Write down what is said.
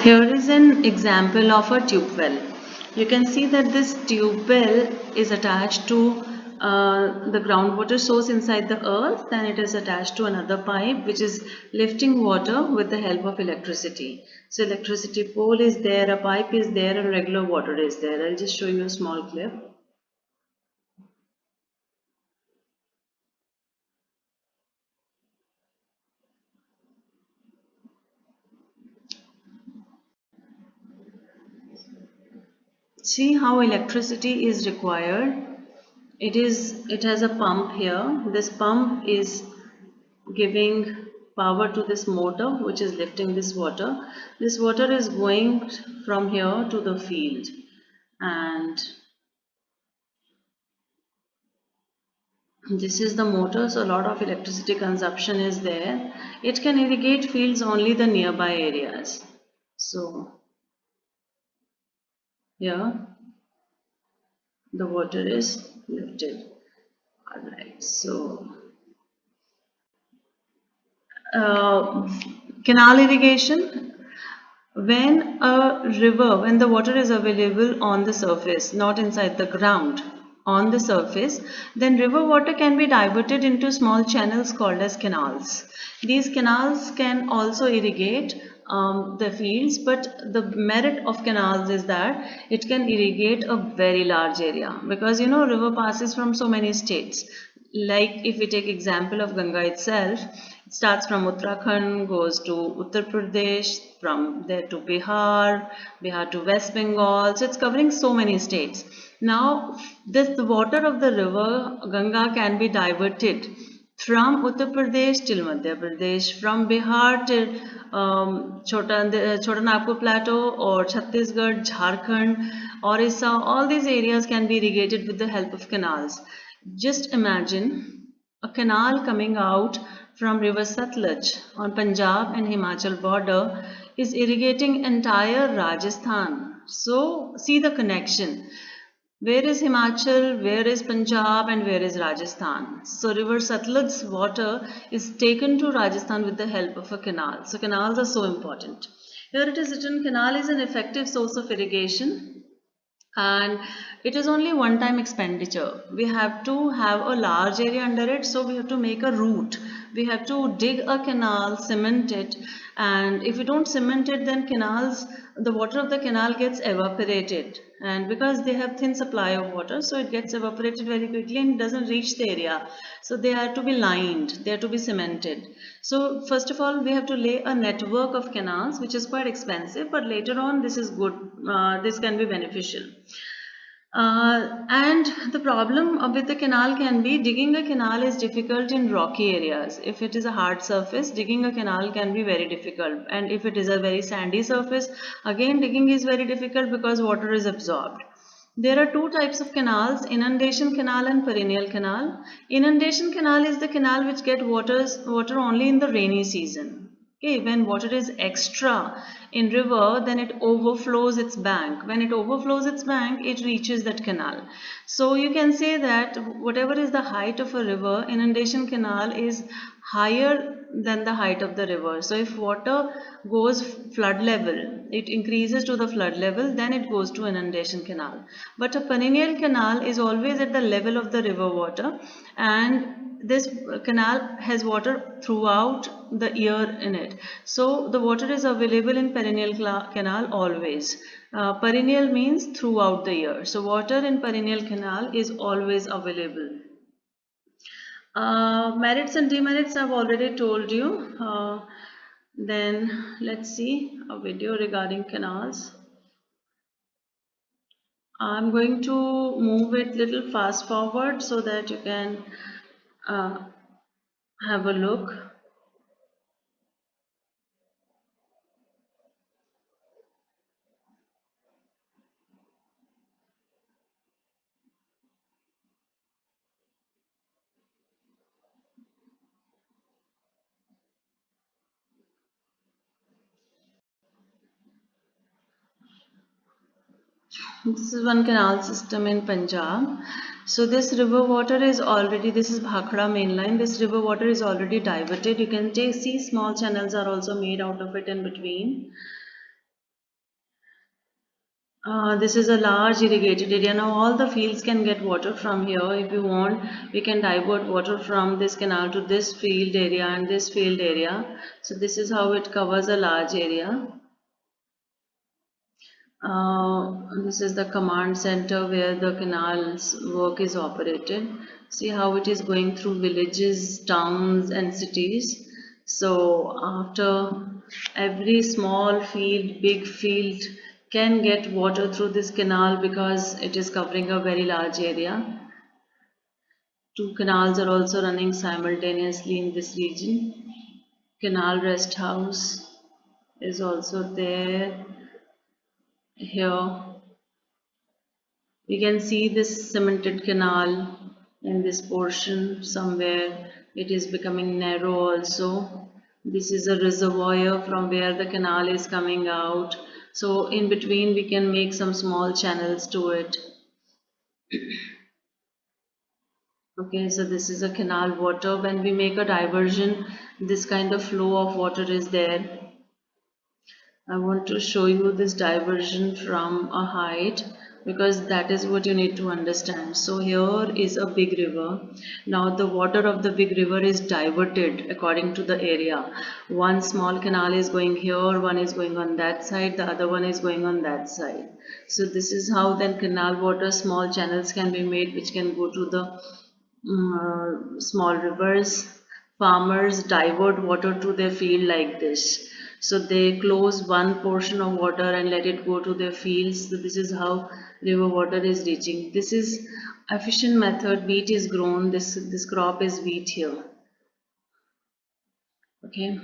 Here is an example of a tube well. You can see that this tube well is attached to the groundwater source inside the earth, then it is attached to another pipe which is lifting water with the help of electricity. So electricity pole is there, a pipe is there, and regular water is there. I'll just show you a small clip. See how electricity is required. It has a pump here. This pump is giving power to this motor which is lifting this water. This water is going from here to the field, and this is the motor, so a lot of electricity consumption is there. It can irrigate fields only the nearby areas. So here the water is lifted. Alright, so uh, canal irrigation. When the water is available on the surface, not inside the ground, on the surface, then river water can be diverted into small channels called as canals. These canals can also irrigate the fields, but the merit of canals is that it can irrigate a very large area, because you know river passes from so many states. Like if we take example of Ganga itself, it starts from Uttarakhand, goes to Uttar Pradesh, from there to Bihar, Bihar to West Bengal. So it's covering so many states. Now, the water of the river Ganga can be diverted from Uttar Pradesh till Madhya Pradesh, from Bihar till Chota Nagpur Plateau or Chhattisgarh, Jharkhand, Orissa. All these areas can be irrigated with the help of canals. Just imagine a canal coming out from river Satluj on Punjab and Himachal border is irrigating entire Rajasthan. So see the connection. Where is Himachal, where is Punjab, and where is Rajasthan? So river Satluj water is taken to Rajasthan with the help of a canal. So canals are so important. Here it is written, canal is an effective source of irrigation and it is only one time expenditure. We have to have a large area under it, so we have to make a route. We have to dig a canal, cement it, and if we don't cement it, then the water of the canal gets evaporated, and because they have thin supply of water, so it gets evaporated very quickly and doesn't reach the area. So they are to be lined, they are to be cemented. So first of all we have to lay a network of canals, which is quite expensive, but later on this is good, this can be beneficial. And the problem with the canal can be, digging a canal is difficult in rocky areas. If it is a hard surface, digging a canal can be very difficult. And if it is a very sandy surface, again digging is very difficult because water is absorbed. There are two types of canals, inundation canal and perennial canal. Inundation canal is the canal which gets water only in the rainy season. Okay, when water is extra in river, then it overflows its bank. When it overflows its bank, it reaches that canal. So you can say that whatever is the height of a river, inundation canal is higher than the height of the river. So if water goes flood level, it increases to the flood level, then it goes to inundation canal. But a perennial canal is always at the level of the river water, and this canal has water throughout the year in it. So the water is available in perennial canal always. Perennial means throughout the year. So water in perennial canal is always available. Merits and demerits I've already told you. Then let's see a video regarding canals. I'm going to move it little fast forward so that you can uh, have a look. This is one canal system in Punjab. So this river water is already, this is Bhakhra main line. This river water is already diverted. You can see small channels are also made out of it in between. This is a large irrigated area. Now all the fields can get water from here. If you want, we can divert water from this canal to this field area and this field area. So this is how it covers a large area. This is the command center where the canal's work is operated. See how it is going through villages, towns and cities. So after every small field, big field can get water through this canal because it is covering a very large area. Two canals are also running simultaneously in this region. Canal rest house is also there here. We can see this cemented canal in this portion somewhere. It is becoming narrow also. This is a reservoir from where the canal is coming out. So in between we can make some small channels to it. Okay, so this is a canal water. When we make a diversion, this kind of flow of water is there. I want to show you this diversion from a height because that is what you need to understand. So here is a big river. Now the water of the big river is diverted according to the area. One small canal is going here, one is going on that side, the other one is going on that side. So this is how then canal water, small channels can be made which can go to the small rivers. Farmers divert water to their field like this. So they close one portion of water and let it go to their fields. So this is how river water is reaching. This is efficient method. Wheat is grown. This crop is wheat here. Okay.